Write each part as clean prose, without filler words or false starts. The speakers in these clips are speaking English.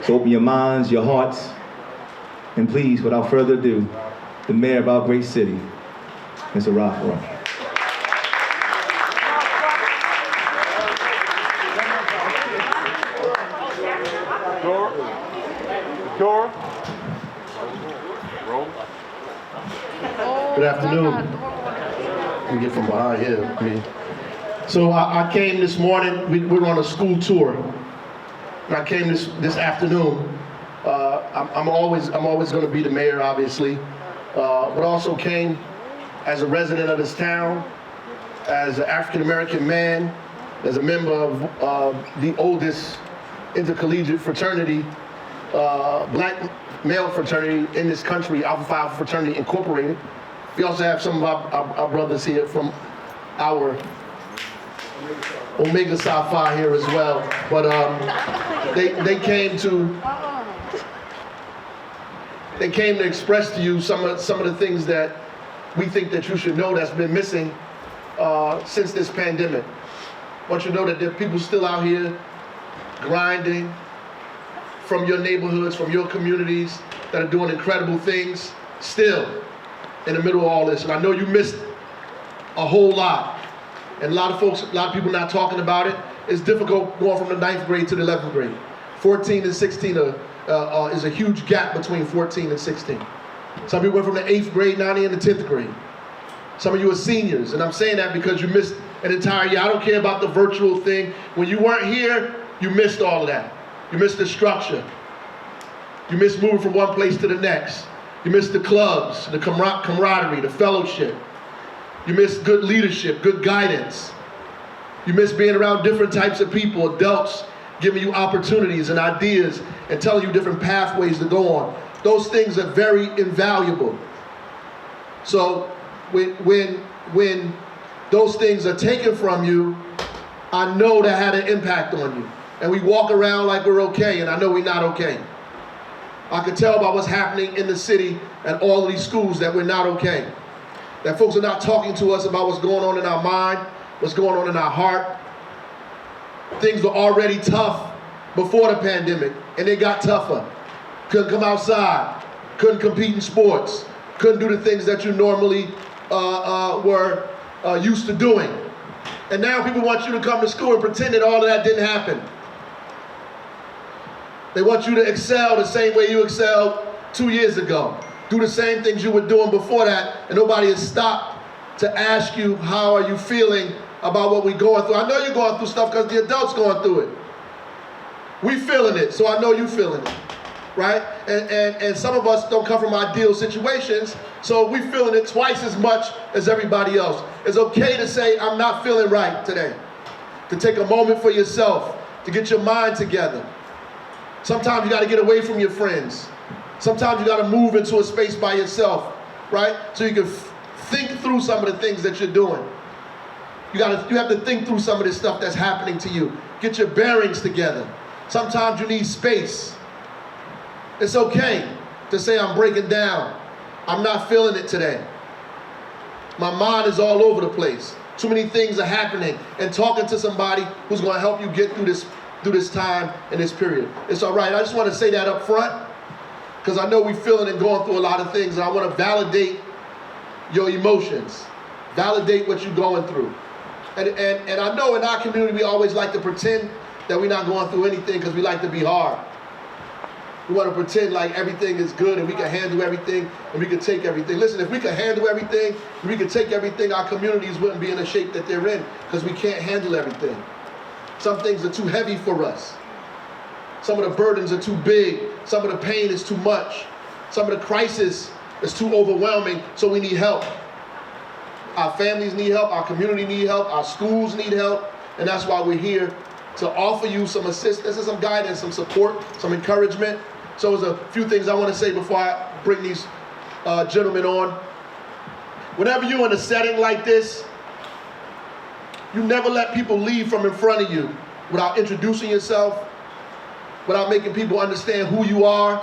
So open your minds, your hearts, and please, without further ado, the mayor of our great city, Mr. Baraka. Good afternoon. Let me get from behind here. So I came this morning. We're on a school tour, and I came this afternoon. I'm always going to be the mayor, obviously, but also came as a resident of this town, as an African American man, as a member of the oldest intercollegiate fraternity, black male fraternity in this country, Alpha Phi Fraternity Incorporated. We also have some of our brothers here from our Omega Psi Phi here as well. But they came to express to you some of the things that we think that you should know that's been missing since this pandemic. I want you to know that there are people still out here grinding from your neighborhoods, from your communities, that are doing incredible things still in the middle of all this. And I know you missed a whole lot. And a lot of people not talking about it. It's difficult going from the 9th grade to the 11th grade. 14 and 16 is a huge gap between 14 and 16. Some people went from the 8th grade, now they're in the 10th grade. Some of you are seniors, and I'm saying that because you missed an entire year. I don't care about the virtual thing. When you weren't here, you missed all of that. You missed the structure. You missed moving from one place to the next. You missed the clubs, the camaraderie, the fellowship. You missed good leadership, good guidance. You missed being around different types of people, adults giving you opportunities and ideas and telling you different pathways to go on. Those things are very invaluable. So when those things are taken from you, I know that had an impact on you. And we walk around like we're okay, and I know we're not okay. I can tell by what's happening in the city and all of these schools that we're not okay. That folks are not talking to us about what's going on in our mind, what's going on in our heart. Things were already tough before the pandemic, and they got tougher. Couldn't come outside, couldn't compete in sports, couldn't do the things that you normally were used to doing. And now people want you to come to school and pretend that all of that didn't happen. They want you to excel the same way you excelled 2 years ago. Do the same things you were doing before that, and nobody has stopped to ask you, how are you feeling about what we're going through? I know you're going through stuff because the adults going through it. We feeling it, so I know you feeling it, right? And some of us don't come from ideal situations, so we feeling it twice as much as everybody else. It's okay to say, I'm not feeling right today. To take a moment for yourself, to get your mind together. Sometimes you got to get away from your friends. Sometimes you got to move into a space by yourself, right? So you can think through some of the things that you're doing. You have to think through some of this stuff that's happening to you. Get your bearings together. Sometimes you need space. It's okay to say, I'm breaking down. I'm not feeling it today. My mind is all over the place. Too many things are happening. And talking to somebody who's going to help you get through this time and this period. It's all right. I just want to say that up front, because I know we're feeling and going through a lot of things, and I want to validate your emotions, validate what you're going through. And I know in our community we always like to pretend that we're not going through anything because we like to be hard. We want to pretend like everything is good and we can handle everything and we can take everything. Listen, if we could handle everything and we could take everything, our communities wouldn't be in the shape that they're in, because we can't handle everything. Some things are too heavy for us. Some of the burdens are too big. Some of the pain is too much. Some of the crisis is too overwhelming, so we need help. Our families need help, our community need help, our schools need help, and that's why we're here to offer you some assistance and some guidance, some support, some encouragement. So there's a few things I want to say before I bring these gentlemen on. Whenever you're in a setting like this, you never let people leave from in front of you without introducing yourself, without making people understand who you are,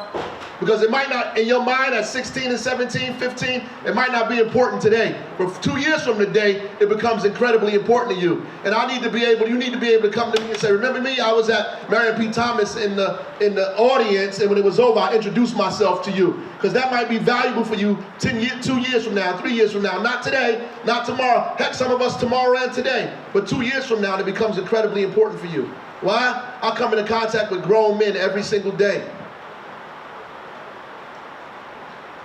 Because it might not, in your mind at 16 and 17, 15, it might not be important today. But 2 years from today, it becomes incredibly important to you. And you need to be able to come to me and say, remember me? I was at Marion P. Thomas in the audience, and when it was over, I introduced myself to you. Because that might be valuable for you 2 years from now, 3 years from now. Not today, not tomorrow. Heck, some of us tomorrow and today. But 2 years from now, it becomes incredibly important for you. Why? I come into contact with grown men every single day,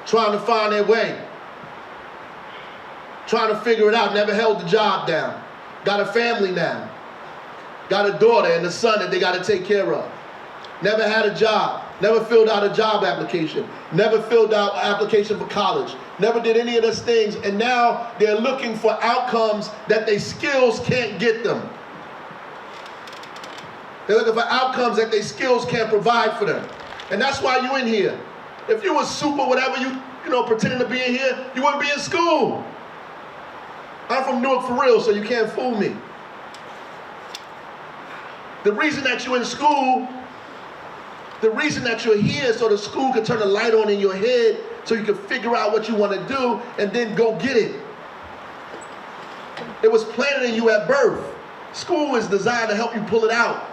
trying to find their way, trying to figure it out, never held the job down, got a family now, got a daughter and a son that they got to take care of, never had a job, never filled out a job application, never filled out an application for college, never did any of those things, and now they're looking for outcomes that their skills can't get them. They're looking for outcomes that their skills can't provide for them. And that's why you're in here. If you were super whatever you pretending to be in here, you wouldn't be in school. I'm from Newark for real, so you can't fool me. The reason that you're in school, the reason that you're here, so the school can turn a light on in your head so you can figure out what you want to do and then go get it. It was planted in you at birth. School is designed to help you pull it out.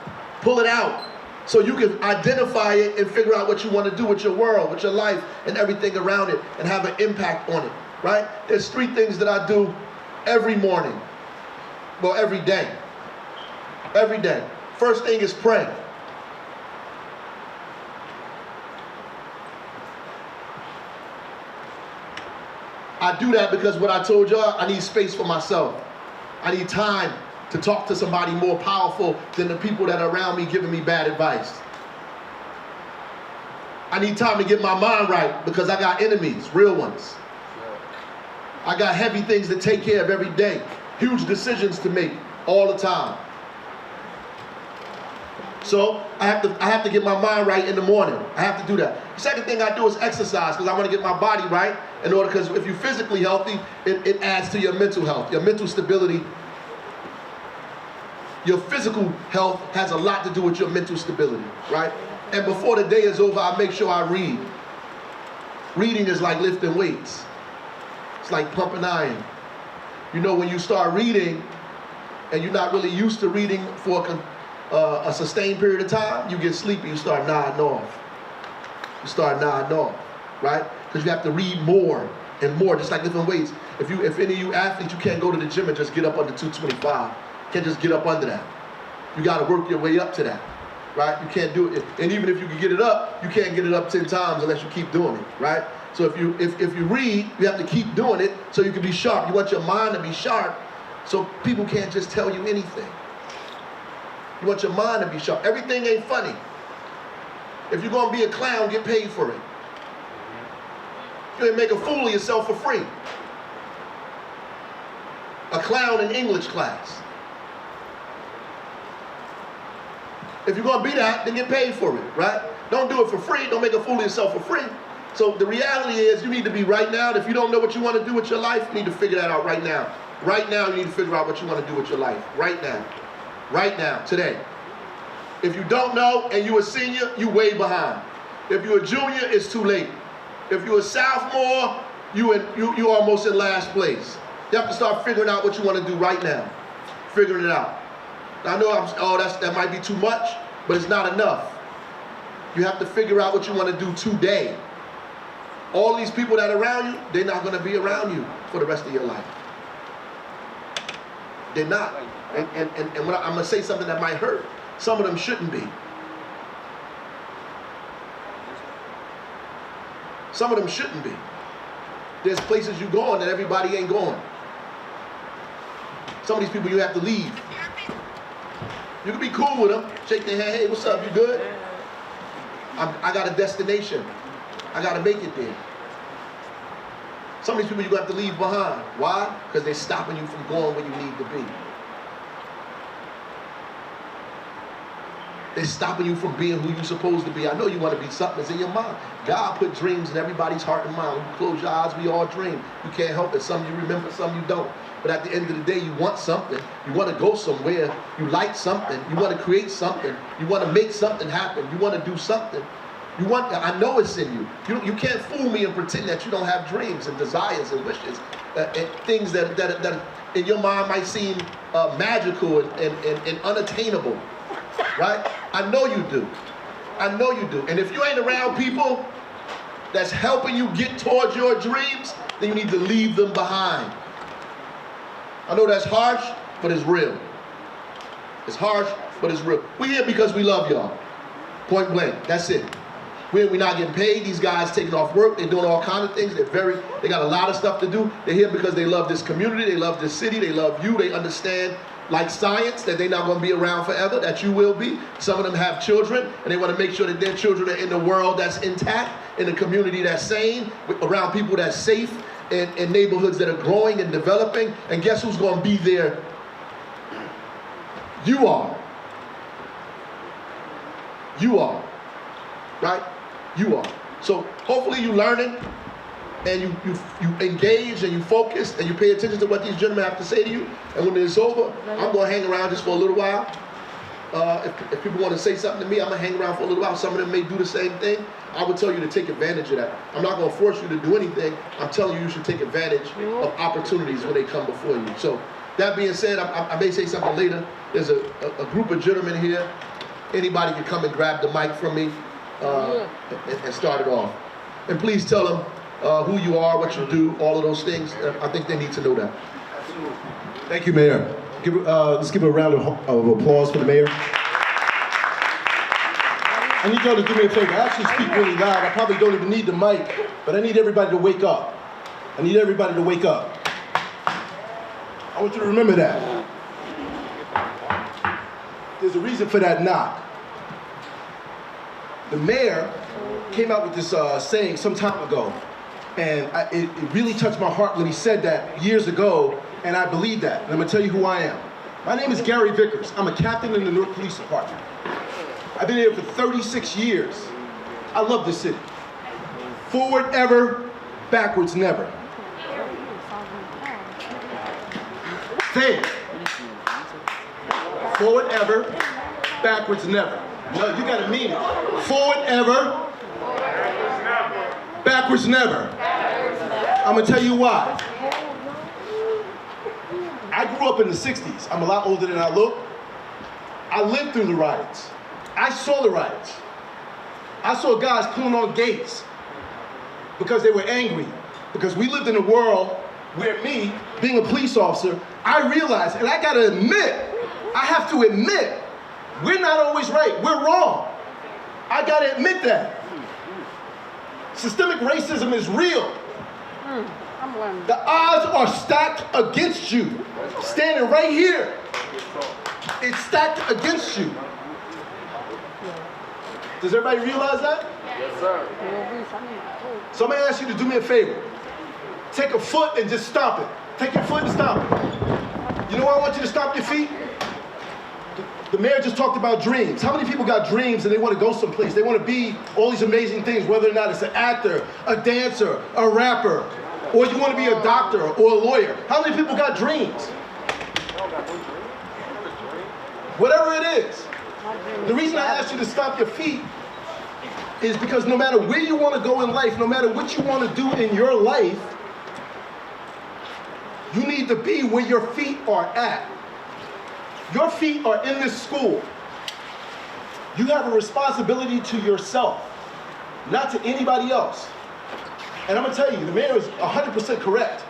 So you can identify it and figure out what you want to do with your world, with your life, and everything around it, and have an impact on it, right? There's 3 things that I do every morning. Well, every day. Every day. First thing is pray. I do that because what I told y'all, I need space for myself. I need time to talk to somebody more powerful than the people that are around me giving me bad advice. I need time to get my mind right because I got enemies, real ones. I got heavy things to take care of every day, huge decisions to make all the time. So I have to get my mind right in the morning. I have to do that. The second thing I do is exercise because I want to get my body right because if you're physically healthy, it adds to your mental health, your mental stability. Your physical health has a lot to do with your mental stability, right? And before the day is over, I make sure I read. Reading is like lifting weights. It's like pumping iron. When you start reading and you're not really used to reading for a sustained period of time, you get sleepy, you start nodding off. Right? Because you have to read more and more, just like lifting weights. If any of you athletes, you can't go to the gym and just get up under 225. You can't just get up under that. You got to work your way up to that, right? You can't do it. And even if you can get it up, you can't get it up 10 times unless you keep doing it, right? So if you read, you have to keep doing it so you can be sharp. You want your mind to be sharp so people can't just tell you anything. You want your mind to be sharp. Everything ain't funny. If you're going to be a clown, get paid for it. You ain't make a fool of yourself for free. A clown in English class. If you're going to be that, then get paid for it, right? Don't do it for free. Don't make a fool of yourself for free. So the reality is you need to be right now. If you don't know what you want to do with your life, you need to figure that out right now. Right now, you need to figure out what you want to do with your life. Right now. Right now, today. If you don't know and you're a senior, you way behind. If you're a junior, it's too late. If you're a sophomore, you almost in last place. You have to start figuring out what you want to do right now. Figuring it out. I know that might be too much, but it's not enough. You have to figure out what you want to do today. All these people that are around you, they're not going to be around you for the rest of your life. They're not. And when I'm going to say something that might hurt, some of them shouldn't be. Some of them shouldn't be. There's places you're going that everybody ain't going. Some of these people you have to leave. You can be cool with them, shake their hand, hey, what's up, you good? I got a destination. I got to make it there. Some of these people you're going to have to leave behind. Why? Because they're stopping you from going where you need to be. They're stopping you from being who you're supposed to be. I know you want to be something that's in your mind. God put dreams in everybody's heart and mind. When you close your eyes, we all dream. You can't help it. Some you remember, some you don't. But at the end of the day, you want something. You want to go somewhere. You like something. You want to create something. You want to make something happen. You want to do something. I know it's in you. You can't fool me and pretend that you don't have dreams and desires and wishes, and things that in your mind might seem magical and unattainable, right? I know you do. I know you do. And if you ain't around people that's helping you get towards your dreams, then you need to leave them behind. I know that's harsh, but it's real. It's harsh, but it's real. We're here because we love y'all. Point blank. That's it. We're not getting paid. These guys taking off work. They're doing all kinds of things. They got a lot of stuff to do. They're here because they love this community. They love this city. They love you. They understand, like science, that they're not going to be around forever, that you will be. Some of them have children, and they want to make sure that their children are in the world that's intact, in a community that's sane, around people that's safe, in neighborhoods that are growing and developing. And guess who's going to be there? You are. You are. Right? You are. So hopefully you learning, and you engage, and you focus, and you pay attention to what these gentlemen have to say to you. And when it's over, I'm going to hang around just for a little while. If people want to say something to me, I'm going to hang around for a little while. Some of them may do the same thing. I would tell you to take advantage of that. I'm not going to force you to do anything. I'm telling you should take advantage of opportunities when they come before you. So that being said, I may say something later. There's a group of gentlemen here. Anybody can come and grab the mic from me and start it off. And please tell them who you are, what you do, all of those things. I think they need to know that. Thank you, Mayor. Let's give a round of applause for the mayor. I need y'all to do me a favor. I actually speak really loud. I probably don't even need the mic, but I need everybody to wake up. I need everybody to wake up. I want you to remember that. There's a reason for that knock. The mayor came out with this saying some time ago, and it really touched my heart when he said that years ago, and I believe that. And I'm gonna tell you who I am. My name is Gary Vickers. I'm a captain in the Newark Police Department. I've been here for 36 years. I love this city. Forward ever, backwards never. Say it. Forward ever, backwards never. No, you gotta mean it. Forward ever, backwards never. I'm gonna tell you why. I grew up in the 60s. I'm a lot older than I look. I lived through the riots. I saw the riots. I saw guys pulling on gates because they were angry. Because we lived in a world where me, being a police officer, I realized, and I gotta admit, I have to admit, we're not always right, we're wrong. I gotta admit that. Systemic racism is real. The odds are stacked against you. Standing right here, it's stacked against you. Does everybody realize that? Yes, sir. So I'm gonna ask you to do me a favor. Take a foot and just stomp it. Take your foot and stomp it. You know why I want you to stomp your feet? The mayor just talked about dreams. How many people got dreams and they want to go someplace? They want to be all these amazing things, whether or not it's an actor, a dancer, a rapper, or you want to be a doctor or a lawyer. How many people got dreams? Whatever it is. The reason I asked you to stomp your feet is because no matter where you want to go in life, no matter what you want to do in your life, you need to be where your feet are at. Your feet are in this school. You have a responsibility to yourself, not to anybody else. And I'm gonna tell you, the mayor is 100% correct.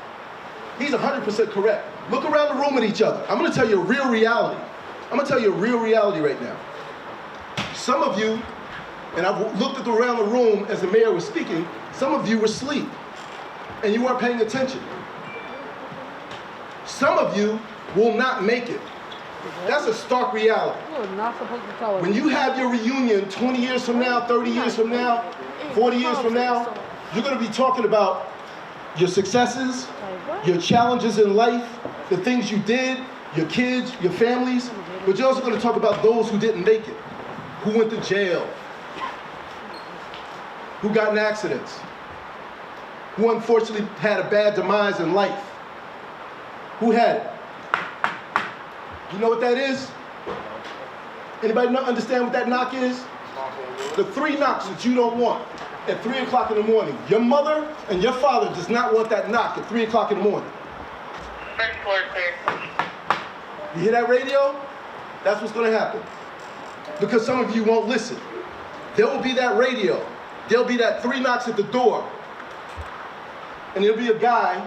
He's 100% correct. Look around the room at each other. I'm gonna tell you a real reality. I'm gonna tell you a real reality right now. Some of you, and I've looked around the room as the mayor was speaking, some of you were asleep and you weren't paying attention. Some of you will not make it. That's a stark reality. When you have your reunion 20 years from now, 30 years from now, 40 years from now, you're going to be talking about your successes, your challenges in life, the things you did, your kids, your families, but you're also going to talk about those who didn't make it, who went to jail, who got in accidents, who unfortunately had a bad demise in life. Who had it? You know what that is? Anybody understand what that knock is? The 3 knocks that you don't want at 3 o'clock in the morning. Your mother and your father does not want that knock at 3 o'clock in the morning. First floor, clear. You hear that radio? That's what's gonna happen. Because some of you won't listen. There will be that radio. There'll be that 3 knocks at the door. And there'll be a guy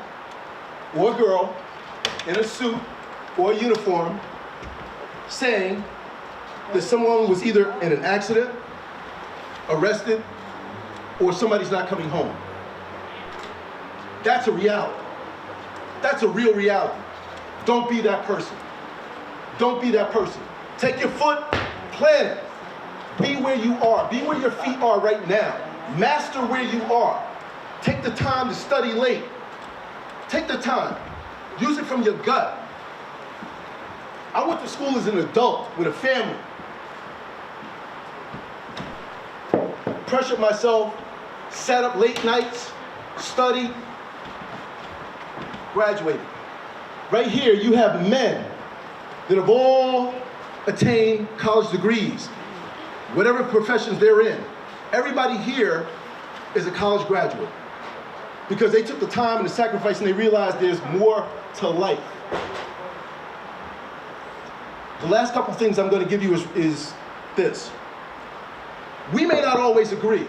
or a girl in a suit or a uniform saying that someone was either in an accident, arrested, or somebody's not coming home. That's a reality. That's a real reality. Don't be that person. Don't be that person. Take your foot, plant it. Be where you are. Be where your feet are right now. Master where you are. Take the time to study late. Take the time. Use it from your gut. I went to school as an adult with a family. Pressured myself, sat up late nights, studied, graduated. Right here, you have men that have all attained college degrees, whatever professions they're in. Everybody here is a college graduate because they took the time and the sacrifice and they realized there's more to life. The last couple things I'm going to give you is this. We may not always agree.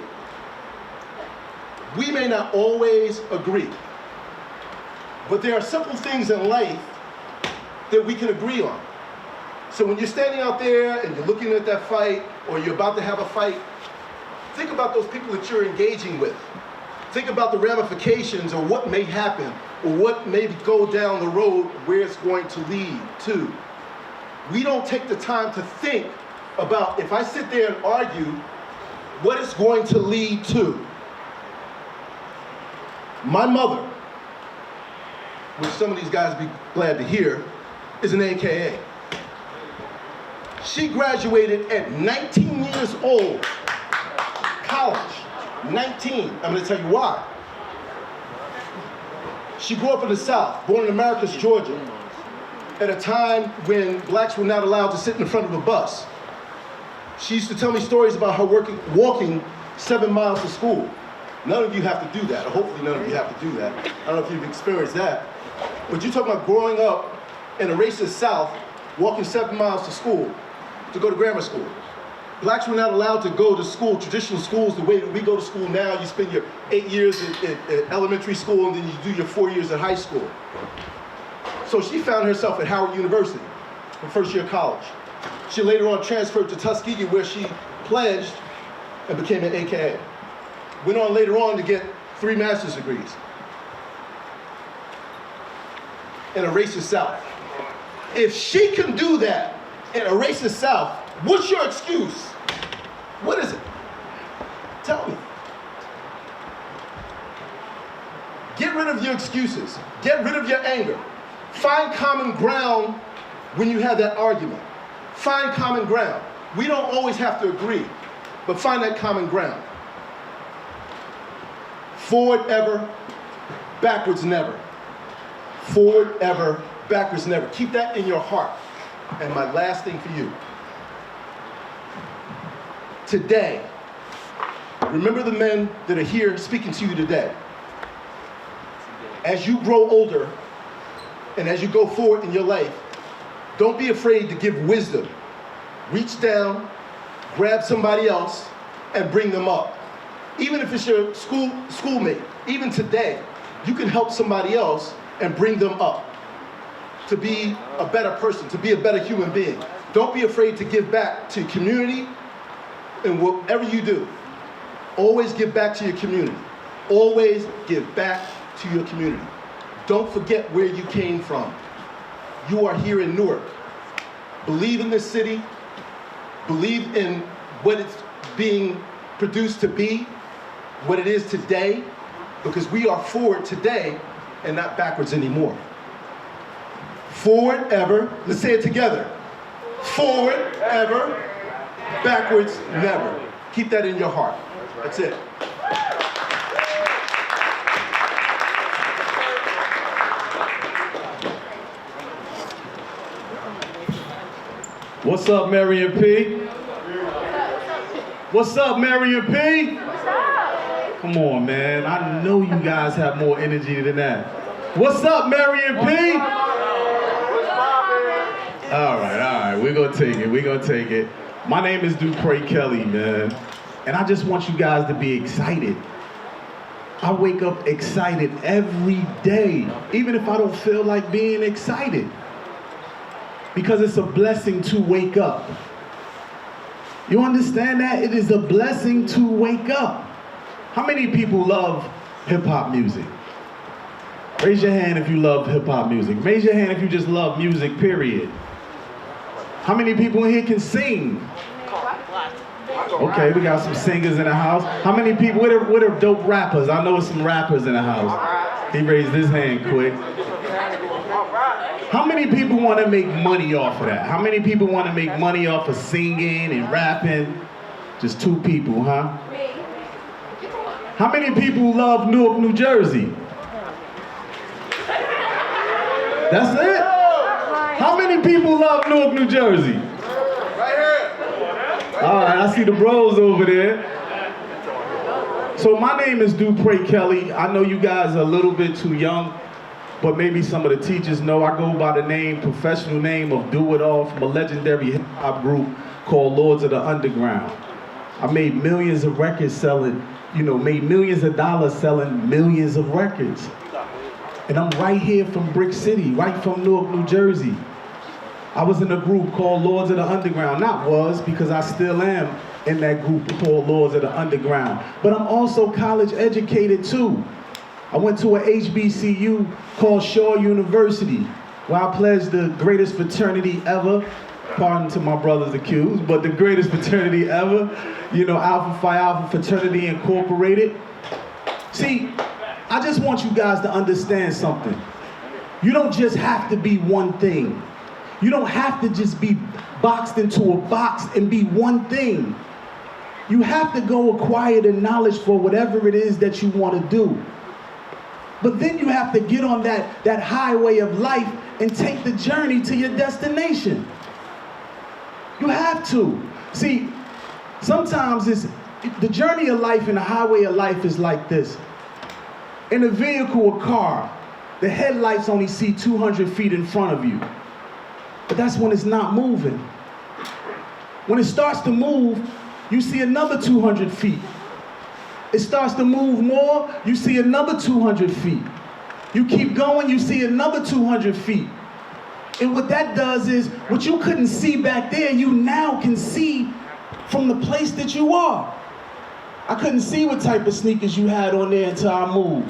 We may not always agree. But there are simple things in life that we can agree on. So when you're standing out there and you're looking at that fight or you're about to have a fight, think about those people that you're engaging with. Think about the ramifications or what may happen or what may go down the road where it's going to lead to. We don't take the time to think about, if I sit there and argue, what it's going to lead to. My mother, which some of these guys be glad to hear, is an AKA. She graduated at 19 years old, college, 19. I'm gonna tell you why. She grew up in the South, born in Americus, Georgia, at a time when blacks were not allowed to sit in the front of a bus. She used to tell me stories about her walking 7 miles to school. None of you have to do that, or hopefully none of you have to do that. I don't know if you've experienced that. But you're talking about growing up in a racist South, walking 7 miles to school, to go to grammar school. Blacks were not allowed to go to school, traditional schools, the way that we go to school now. You spend your 8 years at elementary school and then you do your 4 years at high school. So she found herself at Howard University, her first year of college. She later on transferred to Tuskegee where she pledged and became an AKA. Went on later on to get 3 master's degrees in a racist South. If she can do that in a racist South, what's your excuse? What is it? Tell me. Get rid of your excuses. Get rid of your anger. Find common ground when you have that argument. Find common ground. We don't always have to agree, but find that common ground. Forward ever, backwards never. Forward ever, backwards never. Keep that in your heart. And my last thing for you. Today, remember the men that are here speaking to you today. As you grow older and as you go forward in your life, don't be afraid to give wisdom. Reach down, grab somebody else, and bring them up. Even if it's your schoolmate, even today, you can help somebody else and bring them up to be a better person, to be a better human being. Don't be afraid to give back to your community and whatever you do. Always give back to your community. Always give back to your community. Don't forget where you came from. You are here in Newark. Believe in this city. Believe in what it's being produced to be, what it is today, because we are forward today and not backwards anymore. Forward ever, let's say it together. Forward ever, backwards never. Keep that in your heart. That's it. What's up, Marion P? What's up, Marion P? What's up? Come on, man. I know you guys have more energy than that. What's up, Marion P? All right. We're going to take it. My name is Dupree Kelly, man. And I just want you guys to be excited. I wake up excited every day, even if I don't feel like being excited. Because it's a blessing to wake up. You understand that? It is a blessing to wake up. How many people love hip-hop music? Raise your hand if you love hip-hop music. Raise your hand if you just love music, period. How many people in here can sing? Okay, we got some singers in the house. How many people, what are dope rappers? I know some rappers in the house. He raised his hand quick. How many people want to make money off of that? How many people want to make money off of singing and rapping? Just 2 people, huh? How many people love Newark, New Jersey? That's it? How many people love Newark, New Jersey? Right here. All right, I see the bros over there. So my name is Dupree Kelly. I know you guys are a little bit too young, but maybe some of the teachers know. I go by the professional name of Do It All from a legendary hip hop group called Lords of the Underground. I made millions of records selling, made millions of dollars selling millions of records. And I'm right here from Brick City, right from Newark, New Jersey. I was in a group called Lords of the Underground. Not was, because I still am in that group called Lords of the Underground. But I'm also college educated too. I went to a HBCU called Shaw University, where I pledged the greatest fraternity ever. Pardon to my brothers accused, but the greatest fraternity ever. Alpha Phi Alpha Fraternity Incorporated. See, I just want you guys to understand something. You don't just have to be one thing. You don't have to just be boxed into a box and be one thing. You have to go acquire the knowledge for whatever it is that you want to do. But then you have to get on that highway of life and take the journey to your destination. You have to. See, sometimes the journey of life and the highway of life is like this. In a vehicle, a car, the headlights only see 200 feet in front of you. But that's when it's not moving. When it starts to move, you see another 200 feet. It starts to move more, you see another 200 feet. You keep going, you see another 200 feet. And what that does is, what you couldn't see back there, you now can see from the place that you are. I couldn't see what type of sneakers you had on there until I moved.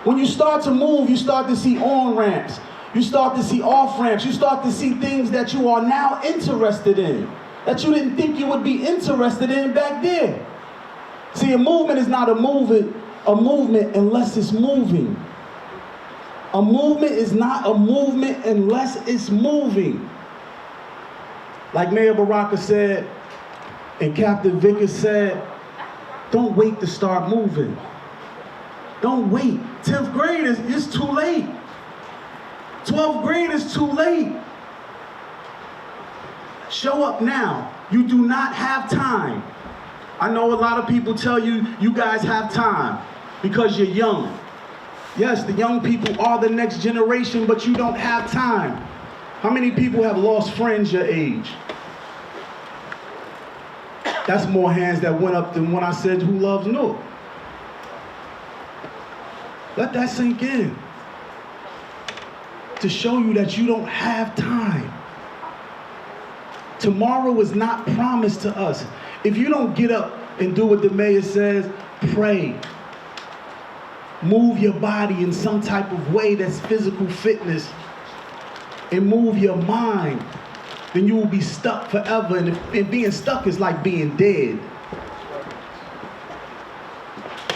When you start to move, you start to see on-ramps. You start to see off-ramps. You start to see things that you are now interested in, that you didn't think you would be interested in back there. See, a movement is not a movement unless it's moving. A movement is not a movement unless it's moving. Like Mayor Baraka said, and Captain Vickers said, don't wait to start moving. Don't wait. 10th grade is too late. 12th grade is too late. Show up now. You do not have time. I know a lot of people tell you, you guys have time because you're young. Yes, the young people are the next generation, but you don't have time. How many people have lost friends your age? That's more hands that went up than when I said who loves Newark. Let that sink in. To show you that you don't have time. Tomorrow is not promised to us. If you don't get up and do what the mayor says, pray. Move your body in some type of way that's physical fitness. And move your mind. Then you will be stuck forever. And being stuck is like being dead.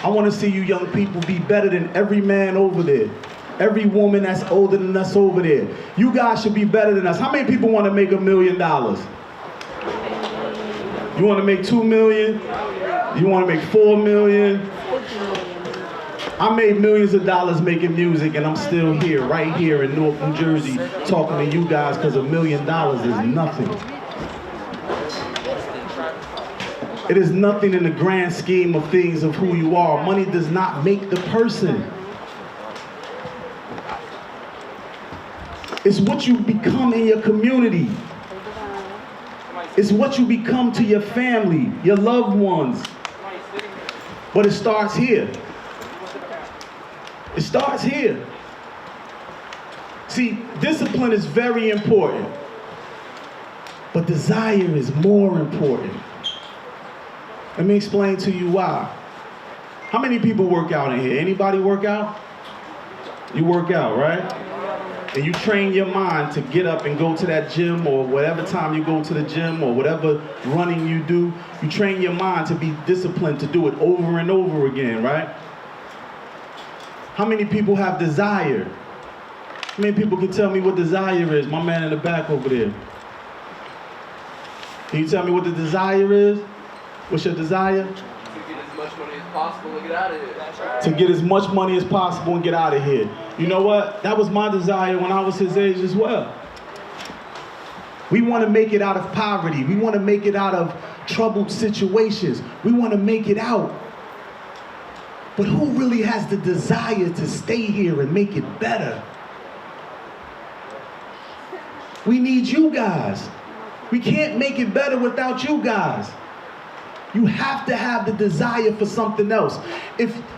I want to see you young people be better than every man over there. Every woman that's older than us over there. You guys should be better than us. How many people want to make $1 million? You want to make 2 million? You want to make 4 million? I made millions of dollars making music, and I'm still here, right here in Newark, New Jersey, talking to you guys because $1 million is nothing. It is nothing in the grand scheme of things of who you are. Money does not make the person. It's what you become in your community. It's what you become to your family, your loved ones. But it starts here. It starts here. See, discipline is very important, but desire is more important. Let me explain to you why. How many people work out in here? Anybody work out? You work out, right? And you train your mind to get up and go to that gym, or whatever time you go to the gym, or whatever running you do. You train your mind to be disciplined to do it over and over again, right? How many people have desire? How many people can tell me what desire is? My man in the back over there. Can you tell me what the desire is? What's your desire? To get as much money as possible and get out of here. That's right. To get as much money as possible and get out of here. You know what? That was my desire when I was his age as well. We want to make it out of poverty. We want to make it out of troubled situations. We want to make it out. But who really has the desire to stay here and make it better? We need you guys. We can't make it better without you guys. You have to have the desire for something else.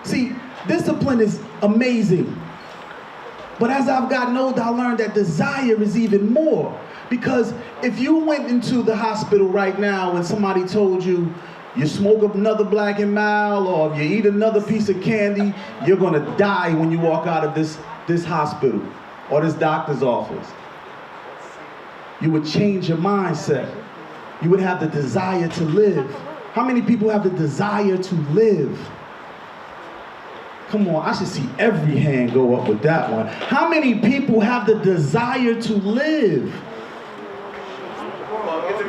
See, discipline is amazing. But as I've gotten older, I learned that desire is even more. Because if you went into the hospital right now and somebody told you, you smoke another Black and Mild, or if you eat another piece of candy, you're gonna die when you walk out of this hospital or this doctor's office. You would change your mindset. You would have the desire to live. How many people have the desire to live? Come on, I should see every hand go up with that one. How many people have the desire to live?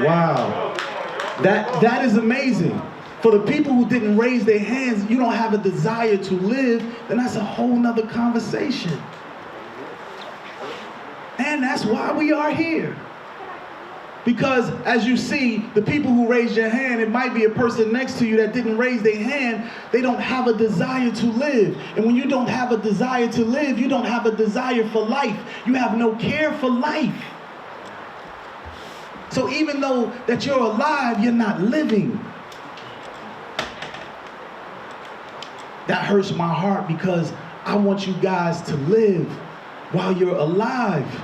Wow. That is amazing. For the people who didn't raise their hands, you don't have a desire to live, then that's a whole nother conversation. And that's why we are here. Because as you see, the people who raised your hand, it might be a person next to you that didn't raise their hand. They don't have a desire to live. And when you don't have a desire to live, you don't have a desire for life. You have no care for life. So even though that you're alive, you're not living. That hurts my heart because I want you guys to live while you're alive.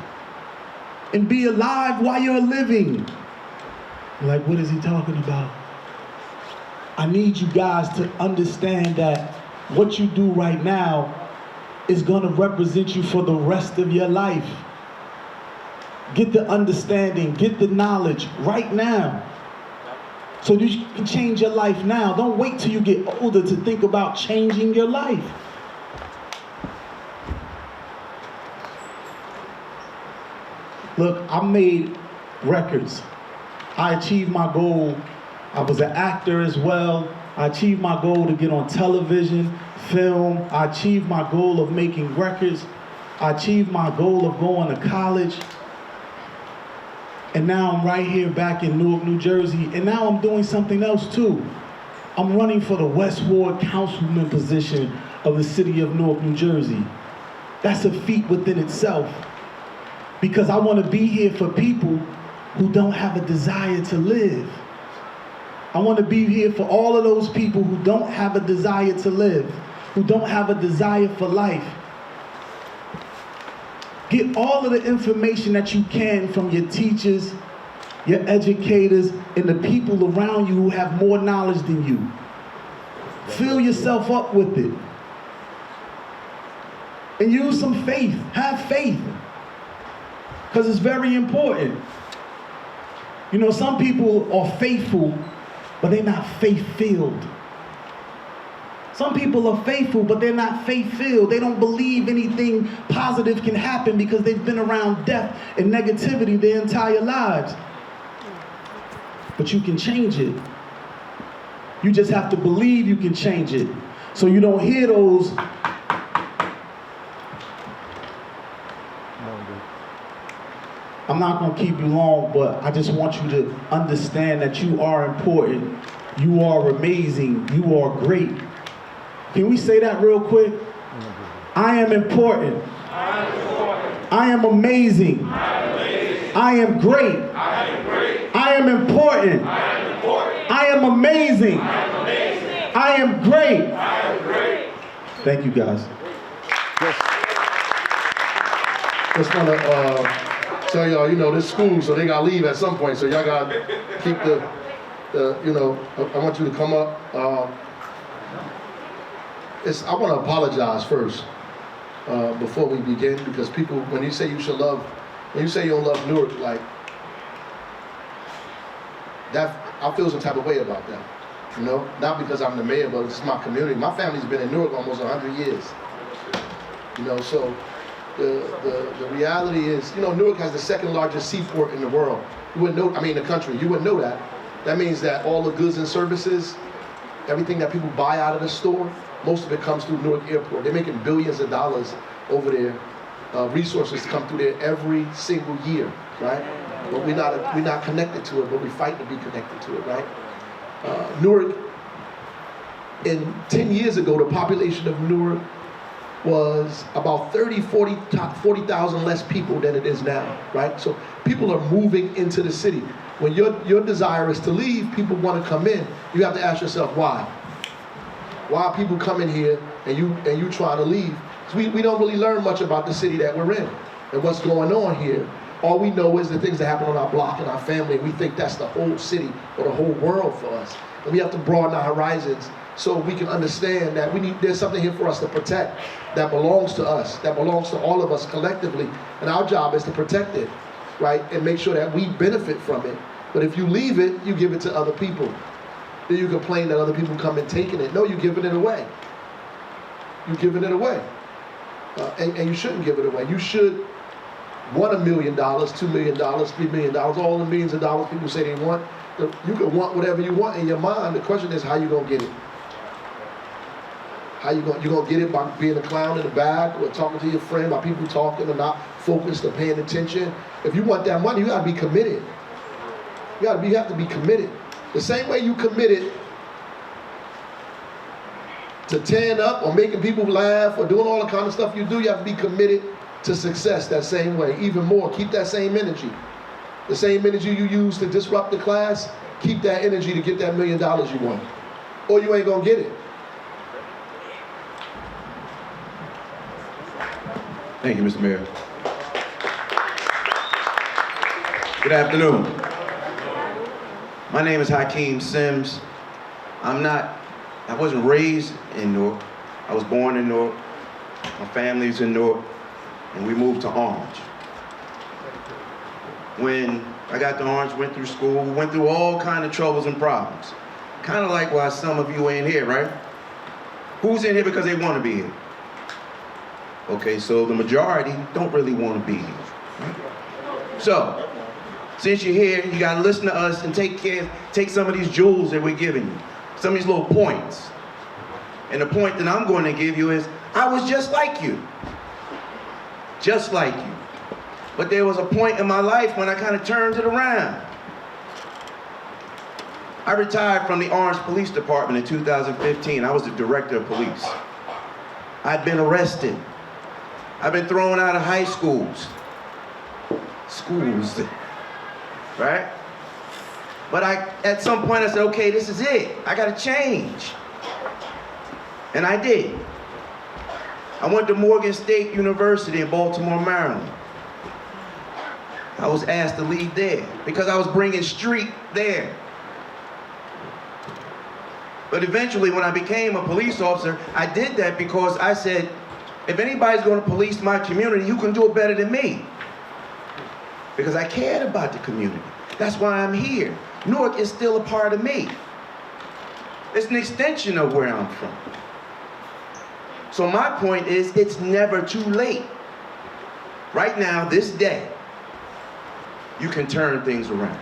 And be alive while you're living. Like, what is he talking about? I need you guys to understand that what you do right now is going to represent you for the rest of your life. Get the understanding, get the knowledge right now. So you can change your life now. Don't wait till you get older to think about changing your life. Look, I made records. I achieved my goal. I was an actor as well. I achieved my goal to get on television, film. I achieved my goal of making records. I achieved my goal of going to college. And now I'm right here back in Newark, New Jersey. And now I'm doing something else too. I'm running for the West Ward councilman position of the city of Newark, New Jersey. That's a feat within itself. Because I want to be here for people who don't have a desire to live. I want to be here for all of those people who don't have a desire to live, who don't have a desire for life. Get all of the information that you can from your teachers, your educators, and the people around you who have more knowledge than you. Fill yourself up with it. And use some faith. Have faith. Because it's very important. You know, some people are faithful, but they're not faith-filled. Some people are faithful, but they're not faith-filled. They don't believe anything positive can happen because they've been around death and negativity their entire lives. But you can change it. You just have to believe you can change it. So you don't hear those I'm not going to keep you long, but I just want you to understand that you are important You are amazing. You are great. Can we say that real quick? I am important. I am amazing. I am great. I am important. I am amazing. I am great. Thank you, guys. Just want to tell y'all, you know, this school, so they got to leave at some point. So y'all got to keep the, you know, I want you to come up. I want to apologize first before we begin, because people, when you say you should love, when you say you don't love Newark, like, that, I feel some type of way about that. You know, not because I'm the mayor, but it's my community. My family's been in Newark almost 100 years. You know, so the reality is, you know, Newark has the second largest seaport in the world. You wouldn't know, I mean, the country, you wouldn't know that. That means that all the goods and services, everything that people buy out of the store, most of it comes through Newark Airport. They're making billions of dollars over there. Resources come through there every single year, right? But we're not connected to it, but we fight to be connected to it, right? Newark, in 10 years ago, the population of Newark was about 40,000 less people than it is now, right? So people are moving into the city. When your desire is to leave, people want to come in. You have to ask yourself, why? Why are people coming here and you trying to leave? We don't really learn much about the city that we're in and what's going on here. All we know is the things that happen on our block and our family. We think that's the whole city or the whole world for us. And we have to broaden our horizons so we can understand that there's something here for us to protect that belongs to us, that belongs to all of us collectively. And our job is to protect it, right? And make sure that we benefit from it. But if you leave it, you give it to other people. Then you complain that other people come and taking it. No, you're giving it away. You're giving it away. And you shouldn't give it away. You should want $1 million, $2 million, $3 million, all the millions of dollars people say they want. You can want whatever you want in your mind. The question is, how you gonna get it? How you gonna get it? By being a clown in the back, or talking to your friend, by people talking or not focused or paying attention. If you want that money, you gotta be committed. You have to be committed. The same way you committed to tearing up or making people laugh or doing all the kind of stuff you do, you have to be committed to success that same way. Even more, keep that same energy. The same energy you use to disrupt the class, keep that energy to get that $1 million you want. Or you ain't gonna get it. Thank you, Mr. Mayor. Good afternoon. My name is Hakeem Sims. I wasn't raised in Newark. I was born in Newark. My family's in Newark, and we moved to Orange. When I got to Orange, went through school, we went through all kind of troubles and problems. Kind of like why some of you ain't here, right? Who's in here because they want to be here? Okay, so the majority don't really want to be here. Right? So, since you're here, you gotta listen to us and take some of these jewels that we're giving you. Some of these little points. And the point that I'm going to give you is, I was just like you. Just like you. But there was a point in my life when I kind of turned it around. I retired from the Orange Police Department in 2015. I was the director of police. I'd been arrested. I've been thrown out of high schools. Right? But at some point I said, okay, this is it. I gotta change. And I did. I went to Morgan State University in Baltimore, Maryland. I was asked to lead there because I was bringing street there. But eventually when I became a police officer, I did that because I said, if anybody's gonna police my community, who can do it better than me? Because I cared about the community. That's why I'm here. Newark is still a part of me. It's an extension of where I'm from. So my point is, it's never too late. Right now, this day, you can turn things around.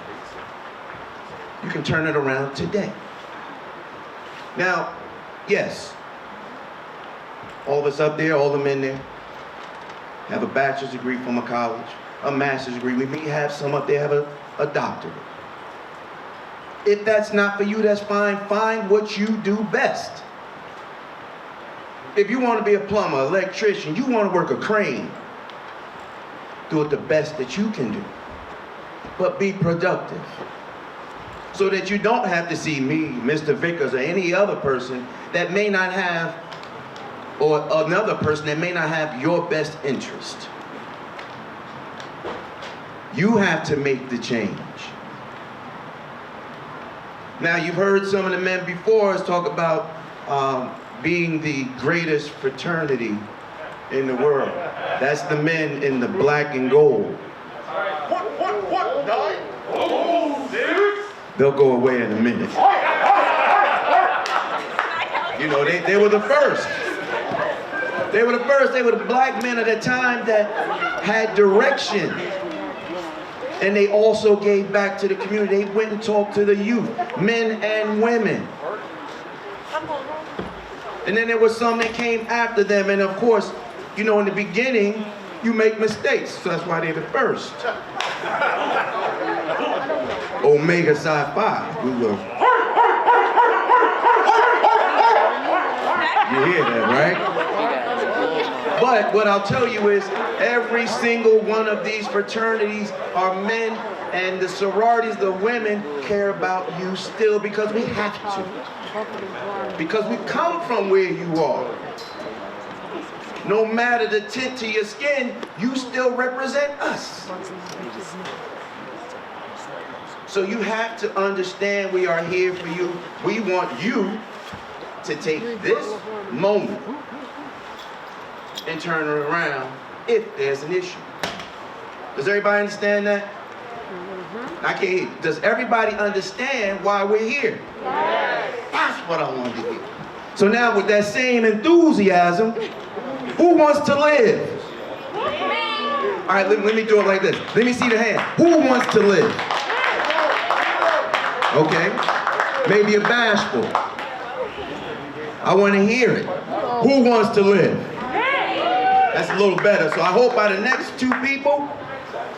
You can turn it around today. Now, yes, all of us up there, all the men there, have a bachelor's degree from a college, a master's degree. We may have some up there have a doctorate. If that's not for you, that's fine. Find what you do best. If you want to be a plumber, electrician, you want to work a crane, do it the best that you can do. But be productive. So that you don't have to see me, Mr. Vickers, or any other person that may not have, or another person that may not have your best interest. You have to make the change. Now, you've heard some of the men before us talk about being the greatest fraternity in the world. That's the men in the black and gold. They'll go away in a minute. You know, they were the first. They were the first. They were the black men at the time that had direction. And they also gave back to the community. They went and talked to the youth, men and women. And then there was some that came after them. And of course, you know, in the beginning, you make mistakes. So that's why they're the first. Omega Psi Phi. We were. You hear that, right? But what I'll tell you is every single one of these fraternities are men, and the sororities, the women, care about you still because we have to. Because we come from where you are. No matter the tint to your skin, you still represent us. So you have to understand we are here for you. We want you to take this moment and turn it around if there's an issue. Does everybody understand that? I can't hear. Does everybody understand why we're here? Yes. That's what I wanted to hear. So now with that same enthusiasm, who wants to live? All right, let me do it like this. Let me see the hand. Who wants to live? Okay. Maybe you're bashful. I want to hear it. Who wants to live? That's a little better. So I hope by the next two people,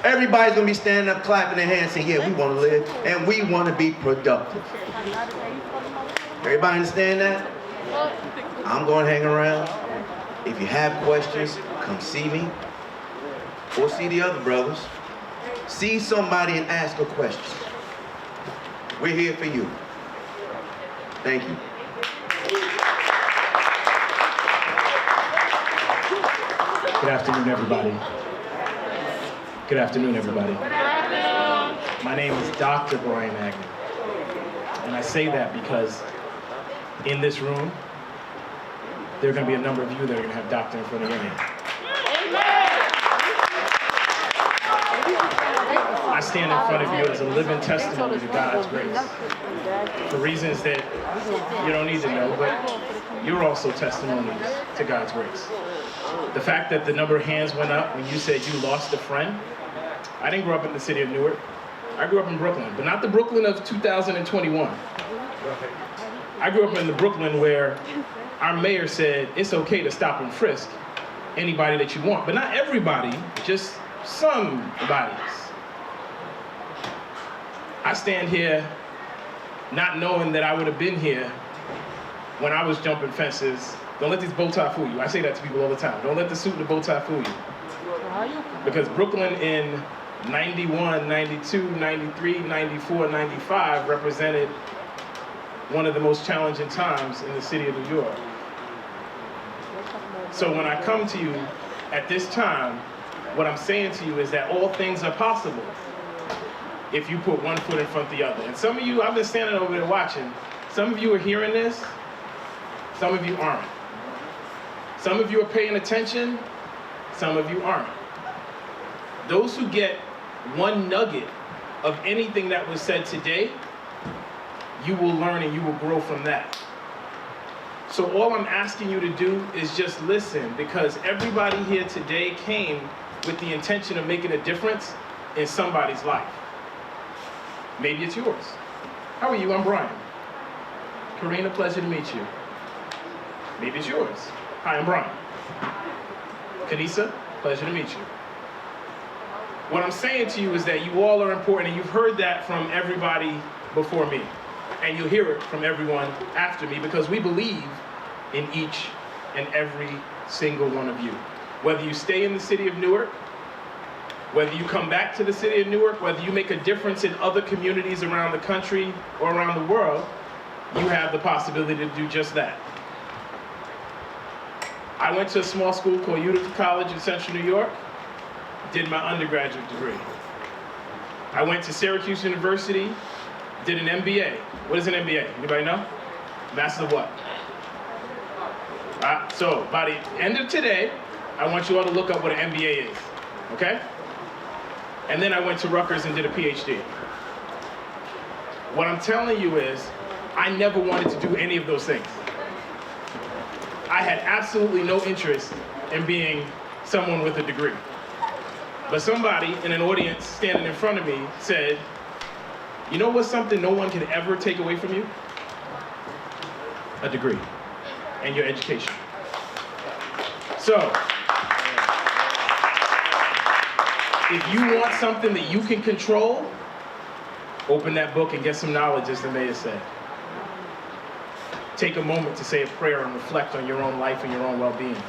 everybody's going to be standing up, clapping their hands, saying, yeah, we want to live, and we want to be productive. Everybody understand that? I'm going to hang around. If you have questions, come see me. Or see the other brothers. See somebody and ask a question. We're here for you. Thank you. Good afternoon, everybody. Good afternoon, everybody. My name is Dr. Brian Agnew. And I say that because in this room, there are going to be a number of you that are going to have doctor in front of your name. I stand in front of you as a living testimony to God's grace. For reasons that you don't need to know, but you're also testimonies to God's grace. The fact that the number of hands went up when you said you lost a friend. I didn't grow up in the city of Newark. I grew up in Brooklyn, but not the Brooklyn of 2021. I grew up in the Brooklyn where our mayor said it's okay to stop and frisk anybody that you want, but not everybody, just some bodies. I stand here not knowing that I would have been here when I was jumping fences. Don't let these bow tie fool you. I say that to people all the time. Don't let the suit and the bow tie fool you. Because Brooklyn in 91, 92, 93, 94, 95 represented one of the most challenging times in the city of New York. So when I come to you at this time, what I'm saying to you is that all things are possible if you put one foot in front of the other. And some of you, I've been standing over there watching, some of you are hearing this, some of you aren't. Some of you are paying attention, some of you aren't. Those who get one nugget of anything that was said today, you will learn and you will grow from that. So all I'm asking you to do is just listen, because everybody here today came with the intention of making a difference in somebody's life. Maybe it's yours. How are you? I'm Brian. Karina, pleasure to meet you. Maybe it's yours. Hi, I'm Brian. Kanisa, pleasure to meet you. What I'm saying to you is that you all are important, and you've heard that from everybody before me. And you'll hear it from everyone after me because we believe in each and every single one of you. Whether you stay in the city of Newark, whether you come back to the city of Newark, whether you make a difference in other communities around the country or around the world, you have the possibility to do just that. I went to a small school called Utica College in Central New York, did my undergraduate degree. I went to Syracuse University, did an MBA. What is an MBA? Anybody know? Master of what? So by the end of today, I want you all to look up what an MBA is, okay? And then I went to Rutgers and did a PhD. What I'm telling you is, I never wanted to do any of those things. I had absolutely no interest in being someone with a degree. But somebody in an audience standing in front of me said, you know what's something no one can ever take away from you? A degree and your education. So, if you want something that you can control, open that book and get some knowledge, as the mayor said. Take a moment to say a prayer and reflect on your own life and your own well-being.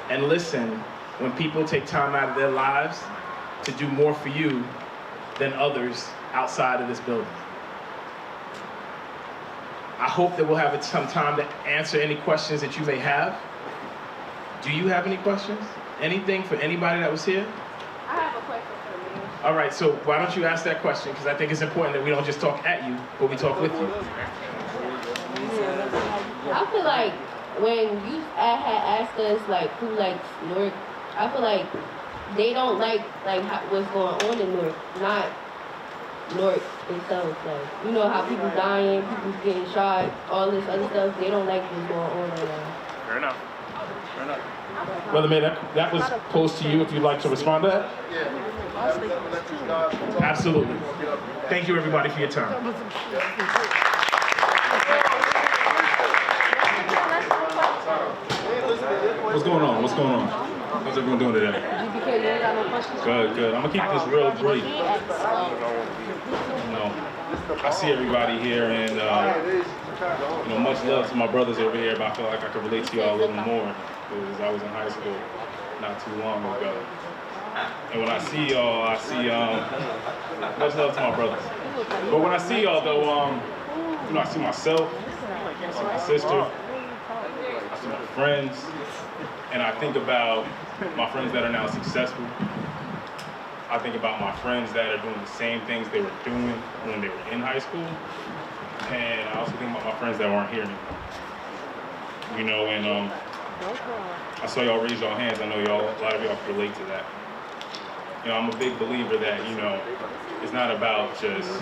And listen when people take time out of their lives to do more for you than others outside of this building. I hope that we'll have some time to answer any questions that you may have. Do you have any questions? Anything for anybody that was here? I have a question for the mayor. All right, so why don't you ask that question? Because I think it's important that we don't just talk at you, but we talk with you. I feel like when you had asked us like who likes Newark, I feel like they don't like what's going on in Newark, not Newark itself. Like, you know how people dying, people getting shot, all this other stuff. They don't like what's going on right now. Fair enough. Fair enough. Brother May, that was posed to you if you'd like to respond to that. Absolutely. Thank you everybody for your time. What's going on? What's going on? How's everyone doing today? Good, good. I'm gonna keep this real brief. You know, I see everybody here, and you know, much love to my brothers over here, but I feel like I could relate to y'all a little more because I was in high school not too long ago. And when I see y'all, I see much love to my brothers. But when I see y'all, though, you know, I see myself, I see my sister, I see my friends, and I think about my friends that are now successful. I think about my friends that are doing the same things they were doing when they were in high school. And I also think about my friends that weren't here anymore. You know, and I saw y'all raise your hands. I know a lot of y'all can relate to that. You know, I'm a big believer that, you know, it's not about just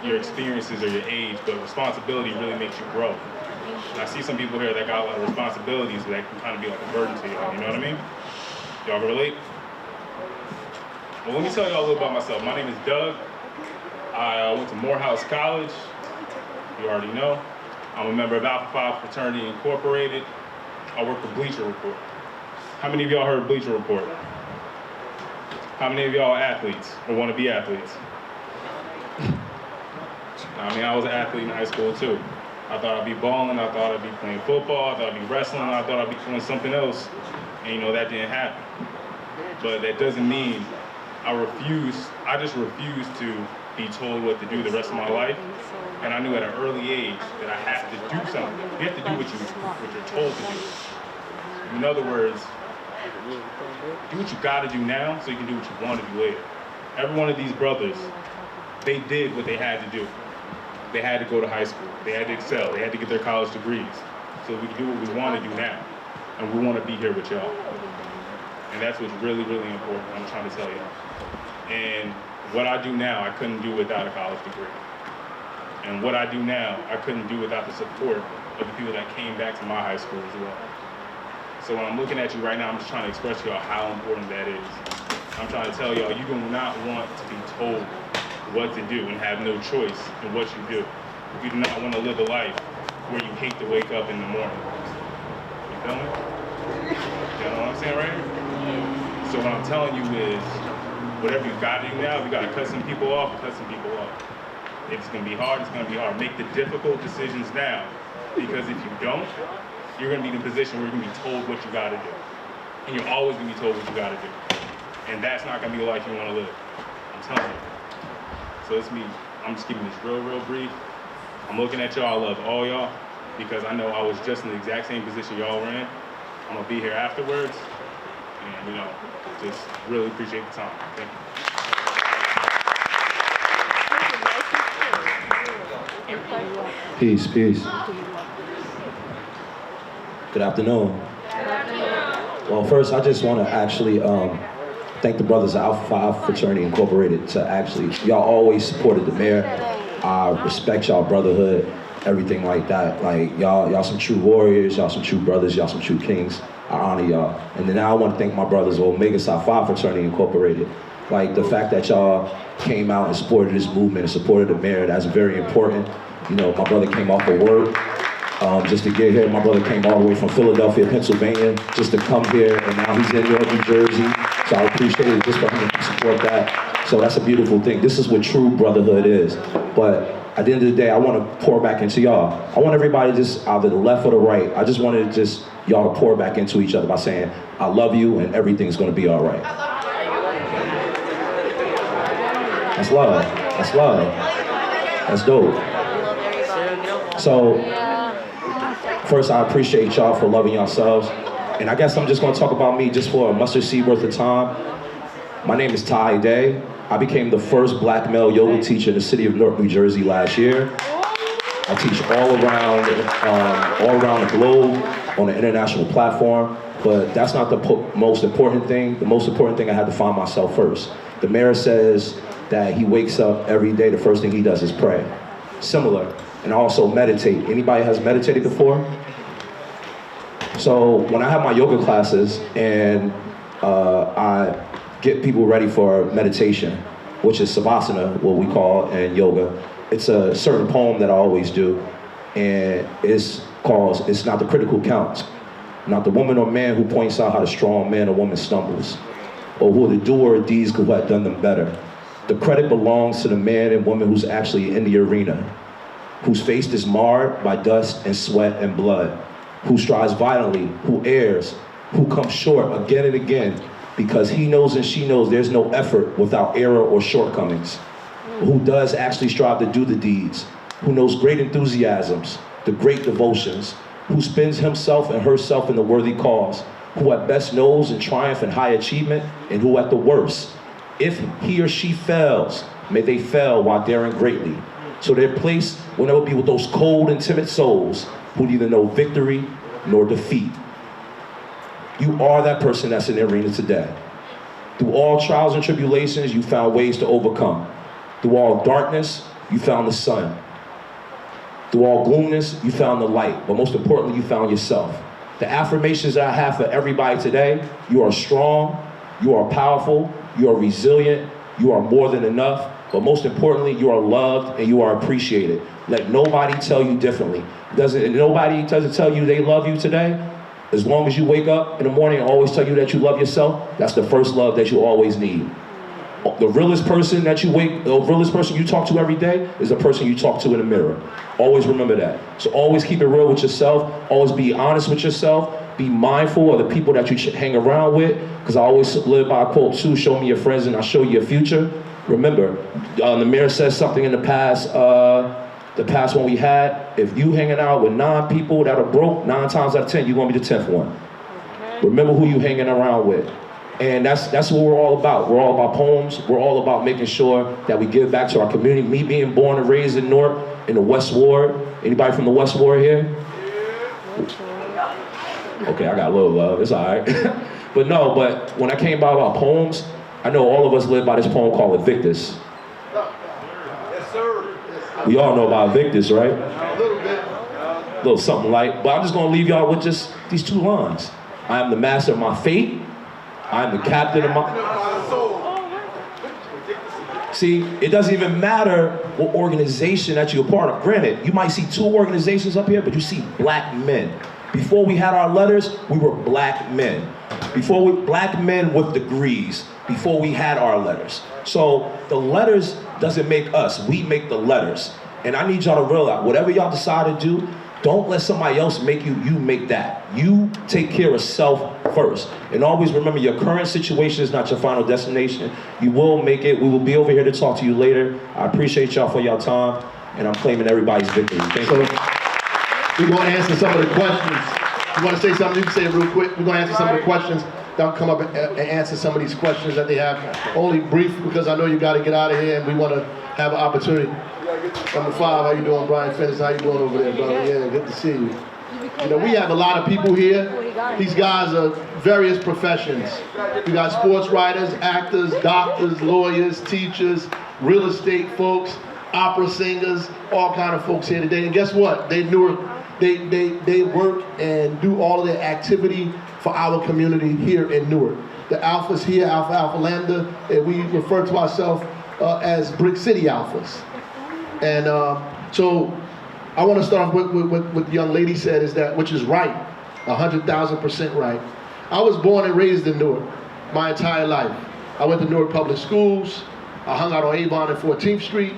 your experiences or your age, but responsibility really makes you grow. And I see some people here that got a lot of responsibilities that can kind of be like a burden to y'all, you know what I mean? Y'all can relate? Well, let me tell y'all a little about myself. My name is Doug. I went to Morehouse College. You already know. I'm a member of Alpha Phi Fraternity Incorporated. I work for Bleacher Report. How many of y'all heard of Bleacher Report? How many of y'all are athletes or want to be athletes? I mean, I was an athlete in high school too. I thought I'd be balling, I thought I'd be playing football, I thought I'd be wrestling, I thought I'd be doing something else. And you know, that didn't happen. But that doesn't mean I just refused to be told what to do the rest of my life. And I knew at an early age that I have to do something. You have to do what you're told to do. In other words, do what you gotta do now so you can do what you want to do later. Every one of these brothers, they did what they had to do. They had to go to high school. They had to excel. They had to get their college degrees so we can do what we want to do now. And we want to be here with y'all. And that's what's really, really important. I'm trying to tell you. And what I do now, I couldn't do without a college degree. And what I do now, I couldn't do without the support of the people that came back to my high school as well. So when I'm looking at you right now, I'm just trying to express to y'all how important that is. I'm trying to tell y'all, you do not want to be told what to do and have no choice in what you do. You do not want to live a life where you hate to wake up in the morning. You feel me? You know what I'm saying right here? So what I'm telling you is, whatever you got to do now, if you got to cut some people off, cut some people off. If it's gonna be hard, it's gonna be hard. Make the difficult decisions now, because if you don't, you're gonna be in a position where you're gonna be told what you gotta do. And you're always gonna be told what you gotta do. And that's not gonna be the life you wanna live. I'm telling you. So it's me. I'm just keeping this real brief. I'm looking at y'all. I love all y'all because I know I was just in the exact same position y'all were in. I'm gonna be here afterwards, and just really appreciate the time. Thank you. Peace, peace. Good afternoon. Well, first, I just want to actually thank the brothers at Alpha Phi Fraternity Incorporated to actually, y'all always supported the mayor. I respect y'all brotherhood, everything like that. Like, y'all some true warriors, y'all some true brothers, y'all some true kings. I honor y'all. And then now I want to thank my brothers at Omega Psi Phi Fraternity Incorporated. Like, the fact that y'all came out and supported this movement and supported the mayor, that's very important. My brother came off of work just to get here. My brother came all the way from Philadelphia, Pennsylvania, just to come here, and now he's in New Jersey. So I appreciate it just for him to support that. So that's a beautiful thing. This is what true brotherhood is. But at the end of the day, I want to pour back into y'all. I want everybody just either the left or the right. I just wanted just y'all to pour back into each other by saying, I love you and everything's going to be all right. That's love. That's love. That's dope. So, first, I appreciate y'all for loving yourselves. And I guess I'm just going to talk about me just for a mustard seed worth of time. My name is Ty Day. I became the first black male yoga teacher in the city of Newark, New Jersey last year. I teach all around the globe on an international platform. But that's not the most important thing. The most important thing, I had to find myself first. The mayor says that he wakes up every day, the first thing he does is pray. Similar. And I also meditate. Anybody has meditated before? So when I have my yoga classes and I get people ready for meditation, which is savasana, what we call in yoga, it's a certain poem that I always do, and it's called, it's not the critical counts, not the woman or man who points out how the strong man or woman stumbles, or who the doer of deeds who had done them better. The credit belongs to the man and woman who's actually in the arena, whose face is marred by dust and sweat and blood, who strives violently, who errs, who comes short again and again, because he knows and she knows there's no effort without error or shortcomings, who does actually strive to do the deeds, who knows great enthusiasms, the great devotions, who spends himself and herself in the worthy cause, who at best knows in triumph and high achievement, and who at the worst, if he or she fails, may they fail while daring greatly. So their place will never be with those cold and timid souls who neither know victory nor defeat. You are that person that's in the arena today. Through all trials and tribulations, you found ways to overcome. Through all darkness, you found the sun. Through all gloominess, you found the light. But most importantly, you found yourself. The affirmations that I have for everybody today: you are strong, you are powerful, you are resilient, you are more than enough, but most importantly, you are loved and you are appreciated. Let nobody tell you differently. Nobody doesn't tell you they love you today. As long as you wake up in the morning and always tell you that you love yourself, that's the first love that you always need. The realest person you talk to every day is the person you talk to in the mirror. Always remember that. So always keep it real with yourself. Always be honest with yourself. Be mindful of the people that you hang around with, because I always live by a quote too: show me your friends and I'll show you your future. Remember, the mayor says something in the past one we had: if you hanging out with 9 people that are broke, 9 times out of 10, you're gonna be the 10th one. Remember who you hanging around with. And that's what we're all about. We're all about poems. We're all about making sure that we give back to our community. Me being born and raised in Newark, in the West Ward. Anybody from the West Ward here? Okay, I got a little love, it's all right. but when I came by about poems, I know all of us live by this poem called Invictus. Yes, sir. We all know about Invictus, right? A little bit. A little something like, but I'm just gonna leave y'all with just these 2 lines. I am the master of my fate. I am the captain of my soul. See, it doesn't even matter what organization that you're a part of. Granted, you might see 2 organizations up here, but you see black men. Before we had our letters, we were black men. Black men with degrees. before we had our letters. So the letters doesn't make us, we make the letters. And I need y'all to realize, whatever y'all decide to do, don't let somebody else make you make that. You take care of self first. And always remember, your current situation is not your final destination. You will make it. We will be over here to talk to you later. I appreciate y'all for your time, and I'm claiming everybody's victory. Thank you. We're going to answer some of the questions. You want to say something? You can say it real quick. We're going to answer some of the questions. They'll come up and answer some of these questions that they have. Only brief, because I know you got to get out of here, and we want to have an opportunity. Number 5, how you doing, Brian Finnis? How you doing over there, brother? Yeah, good to see you. You know, we have a lot of people here. These guys are various professions. We got sports writers, actors, doctors, lawyers, teachers, real estate folks, opera singers, all kind of folks here today. And guess what? They work and do all of their activity for our community here in Newark. The Alphas here, Alpha, Alpha Lambda, and we refer to ourselves as Brick City Alphas. And so I want to start off with what the young lady said, is that, which is right, 100,000% right. I was born and raised in Newark my entire life. I went to Newark Public Schools. I hung out on Avon and 14th Street.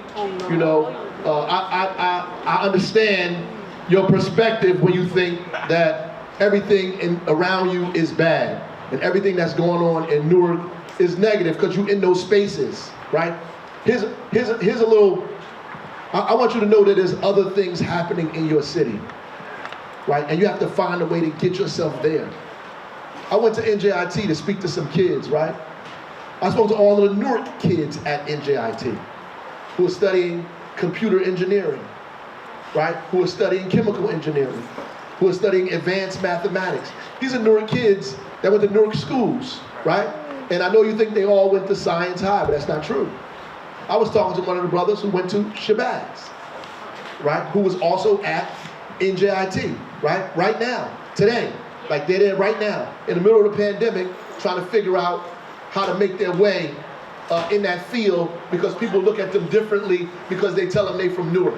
You know, I understand your perspective when you think that everything around you is bad and everything that's going on in Newark is negative because you're in those spaces, right? Here's a little. I want you to know that there's other things happening in your city, right? And you have to find a way to get yourself there. I went to NJIT to speak to some kids, right? I spoke to all of the Newark kids at NJIT who are studying computer engineering, right? Who are studying chemical engineering, who are studying advanced mathematics. These are Newark kids that went to Newark schools, right? And I know you think they all went to Science High, but that's not true. I was talking to one of the brothers who went to Shabazz, right? Who was also at NJIT, right? Right now, today, like they're there right now, in the middle of the pandemic, trying to figure out how to make their way in that field, because people look at them differently because they tell them they from Newark.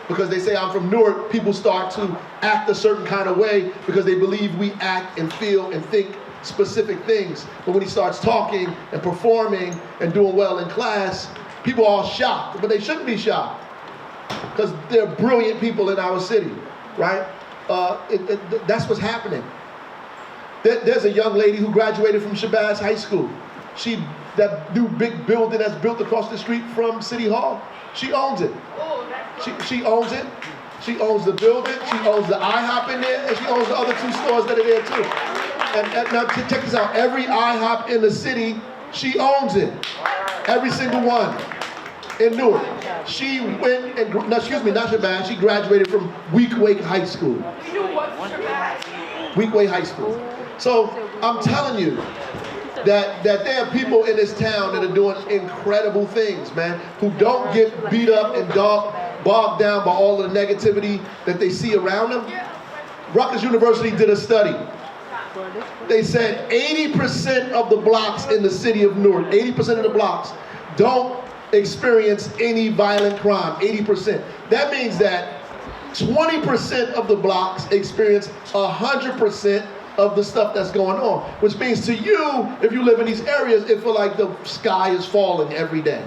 Because they say I'm from Newark, people start to act a certain kind of way because they believe we act and feel and think specific things. But when he starts talking and performing and doing well in class, people are all shocked, but they shouldn't be shocked because they're brilliant people in our city, right? That's what's happening. There's a young lady who graduated from Shabazz High School. That new big building that's built across the street from City Hall, she owns it. She owns it. She owns the building. She owns the IHOP in there, and she owns the other 2 stores that are there too. And now check this out. Every IHOP in the city, she owns it. Every single one in Newark. She went and, no, excuse me, not Shabazz. She graduated from Weequahic High School. Weequahic High School. So I'm telling you that there are people in this town that are doing incredible things, man, who don't get beat up and bogged down by all the negativity that they see around them. Rutgers University did a study. They said 80% of the blocks in the city of Newark, 80% of the blocks don't experience any violent crime, 80%. That means that 20% of the blocks experience 100% of the stuff that's going on, which means to you, if you live in these areas, it feels like the sky is falling every day.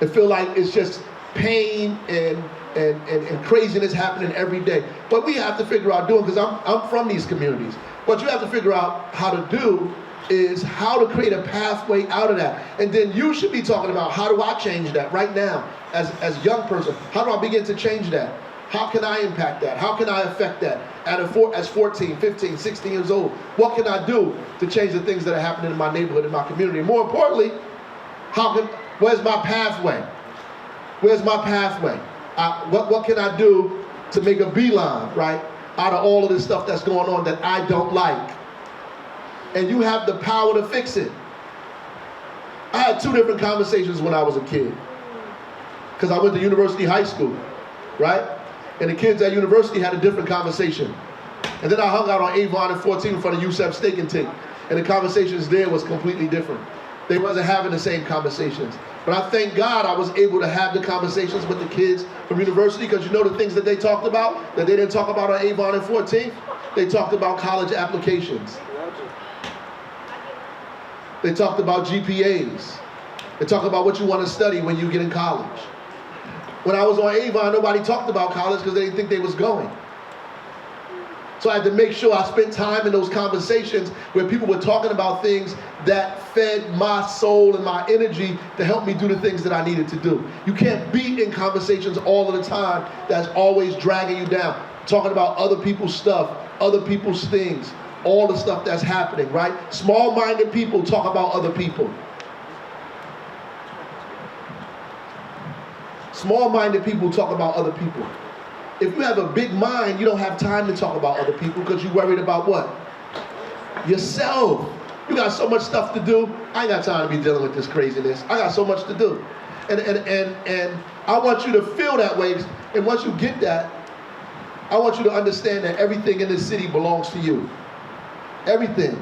It feels like it's just pain and craziness happening every day. But we have to figure out doing, because I'm from these communities. What you have to figure out how to do is how to create a pathway out of that. And then you should be talking about, how do I change that right now as a young person? How do I begin to change that? How can I impact that? How can I affect that as 14, 15, 16 years old? What can I do to change the things that are happening in my neighborhood, in my community? And more importantly, where's my pathway? Where's my pathway? What can I do to make a beeline, right, out of all of this stuff that's going on that I don't like? And you have the power to fix it. I had 2 different conversations when I was a kid, because I went to University High School, right? And the kids at university had a different conversation. And then I hung out on Avon and 14 in front of Yusef Steak and Take, and the conversations there was completely different. They wasn't having the same conversations. But I thank God I was able to have the conversations with the kids from university, because you know the things that they talked about that they didn't talk about on Avon and 14th? They talked about college applications. They talked about GPAs. They talked about what you want to study when you get in college. When I was on Avon, nobody talked about college because they didn't think they was going. So I had to make sure I spent time in those conversations where people were talking about things that fed my soul and my energy to help me do the things that I needed to do. You can't be in conversations all of the time that's always dragging you down, talking about other people's stuff, other people's things, all the stuff that's happening, right? Small-minded people talk about other people. Small-minded people talk about other people. If you have a big mind, you don't have time to talk about other people because you're worried about what? Yourself. You got so much stuff to do. I ain't got time to be dealing with this craziness. I got so much to do. And I want you to feel that way. And once you get that, I want you to understand that everything in this city belongs to you. Everything.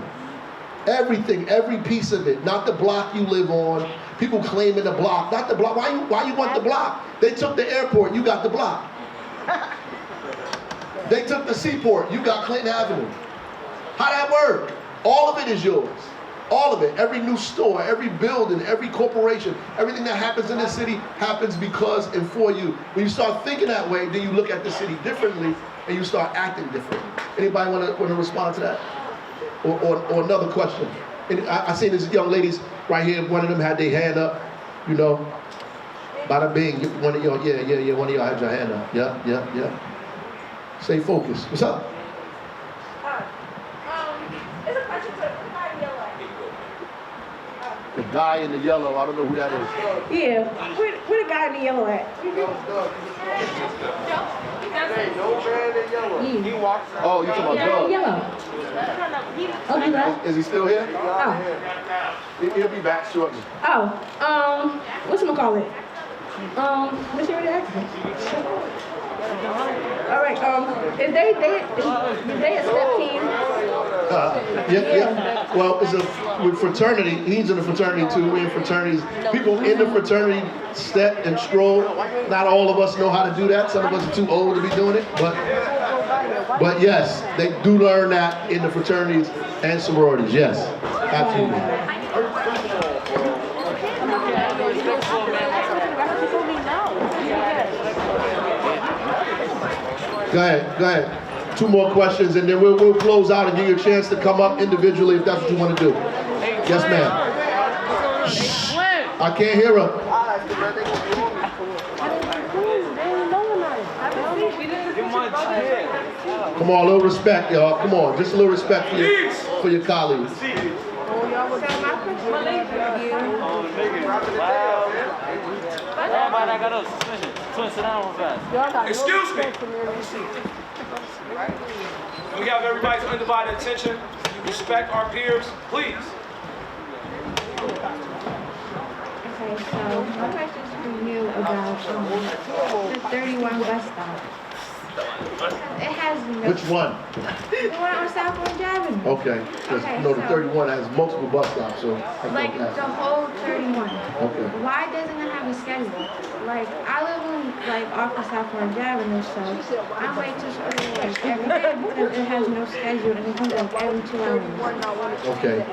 Everything, every piece of it. Not the block you live on. People claiming the block. Not the block. Why you want the block? They took the airport, you got the block. They took the seaport, you got Clinton Avenue. How that work? All of it is yours. All of it. Every new store, every building, every corporation, everything that happens in this city happens because and for you. When you start thinking that way, then you look at the city differently and you start acting differently. Anybody want to respond to that? Or another question? And I seen these young ladies right here, one of them had their hand up, you know. Bada bing, one of y'all, yeah, one of y'all had your hand up. Yeah. Stay focused. What's up? It's a question to The guy in the yellow, I don't know who that is. Yeah, where the guy in the yellow at? He walks. Oh, you talking about Doug? Yellow. Oh, he left? Is he still here? Oh. He'll be back shortly. Oh, whatchamacallit? What's your reaction? All right, is they a step team? Yeah. Well, it's with fraternity. He's in a fraternity too. We're in fraternities. People in the fraternity step and stroll. Not all of us know how to do that. Some of us are too old to be doing it. But yes, they do learn that in the fraternities and sororities. Yes, absolutely. Go ahead. 2 more questions, and then we'll close out and give you a chance to come up individually if that's what you want to do. Yes, ma'am. Shh. I can't hear her. Come on, a little respect, y'all. Come on, just a little respect for your colleagues. Excuse me. We have everybody's undivided attention. Respect our peers, please. Okay, so my question's for you about the 31 bus stop. It has no... Which one? The one on South Orange Avenue. Okay, because the 31 has multiple bus stops, so I like think the whole 31. Okay. Why doesn't it have a schedule? Like, I live on, off of South Orange Avenue, so I'm way too school every day because it has no schedule and it comes every 2 hours. Okay.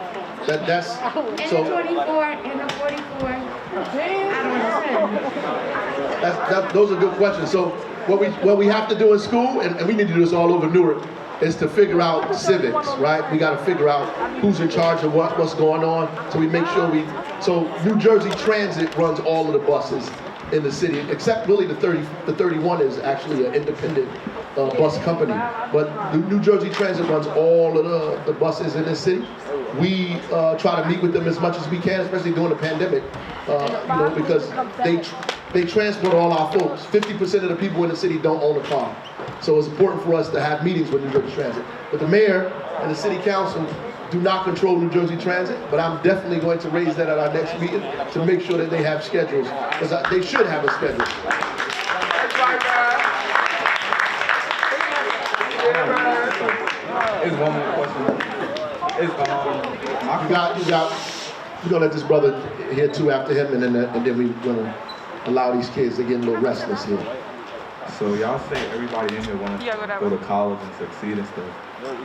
That's and so. the 24 and the 44. I don't understand. Those are good questions. So what we have to do in school, and we need to do this all over Newark, is to figure out civics, right? We got to figure out who's in charge of what's going on. So we make sure so New Jersey Transit runs all of the buses in the city, except really the 31 is actually an independent bus company. But the New Jersey Transit runs all of the buses in this city. We try to meet with them as much as we can, especially during the pandemic, because they transport all our folks. 50% of the people in the city don't own a car. So it's important for us to have meetings with New Jersey Transit. But the mayor and the city council do not control New Jersey Transit, but I'm definitely going to raise that at our next meeting to make sure that they have schedules, because they should have a schedule. There's one more question. We're gonna let this brother here too after him, and then we're gonna allow these kids to get a little restless here. So y'all say everybody in here wants to go to college and succeed and stuff,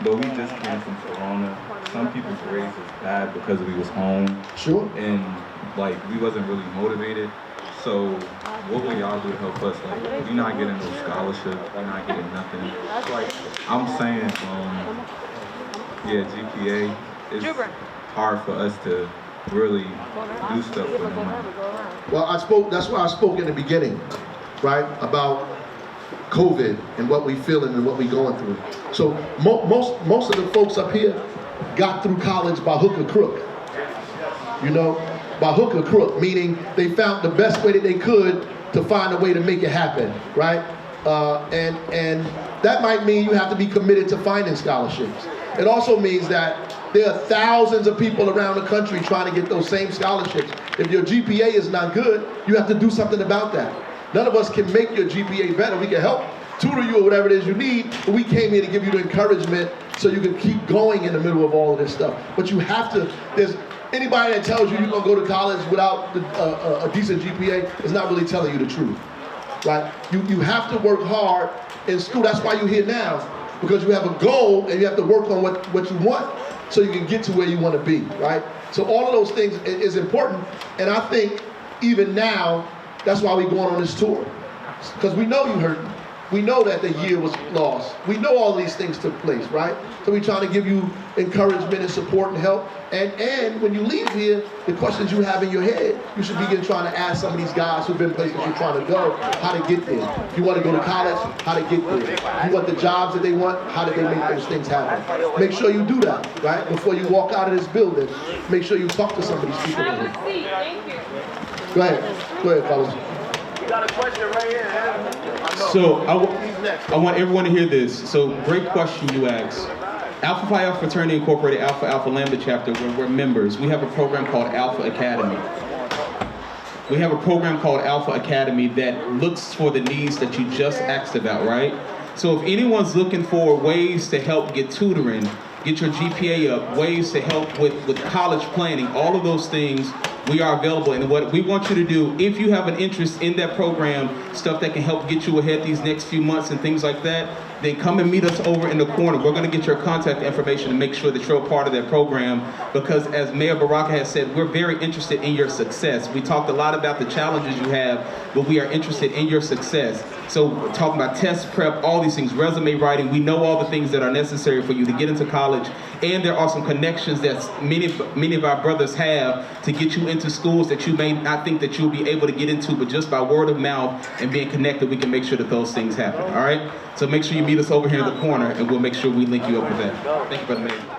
but we just came from Corona. Some people's grades is bad because we was home. Sure. And like we wasn't really motivated. So what will y'all do to help us? Like we're not getting no scholarship, we're not getting nothing. Like I'm saying, yeah, GPA is hard for us to really do stuff with no money. Well, that's why I spoke in the beginning, right, about COVID and what we feeling and what we going through. So most of the folks up here got through college by hook or crook. You know, by hook or crook, meaning they found the best way that they could to find a way to make it happen, right? And that might mean you have to be committed to finding scholarships. It also means that there are thousands of people around the country trying to get those same scholarships. If your GPA is not good, you have to do something about that. None of us can make your GPA better. We can help tutor you or whatever it is you need, but we came here to give you the encouragement so you can keep going in the middle of all of this stuff. But you have to, there's anybody that tells you you're gonna go to college without a decent GPA is not really telling you the truth, right? You have to work hard in school. That's why you're here now, because you have a goal and you have to work on what you want so you can get to where you want to be, right? So all of those things is important, and I think even now, that's why we're going on this tour, because we know you hurting. We know that the year was lost. We know all these things took place, right? So we're trying to give you encouragement and support and help. And when you leave here, the questions you have in your head, you should begin trying to ask some of these guys who've been places you're trying to go, how to get there. You want to go to college, how to get there. You want the jobs that they want, how do they make those things happen? Make sure you do that, right? Before you walk out of this building, make sure you talk to some of these people. Go ahead, fellas. You got a question right here. So I want everyone to hear this. So great question you asked. Alpha Phi Alpha Fraternity Incorporated, Alpha Alpha Lambda chapter, we're members. We have a program called Alpha Academy. We have a program called Alpha Academy that looks for the needs that you just asked about, right? So if anyone's looking for ways to help get tutoring, get your GPA up, ways to help with college planning, all of those things, we are available. And what we want you to do, if you have an interest in that program, stuff that can help get you ahead these next few months and things like that, then come and meet us over in the corner. We're going to get your contact information to make sure that you're a part of that program, because as Mayor Baraka has said, we're very interested in your success. We talked a lot about the challenges you have, but we are interested in your success. So we're talking about test prep, all these things, resume writing. We know all the things that are necessary for you to get into college, and there are some connections that many of our brothers have to get you into schools that you may not think that you'll be able to get into, but just by word of mouth and being connected, we can make sure that those things happen, all right? So make sure you meet us over here in the corner, and we'll make sure we link you up with that. Thank you, Brother Mayor.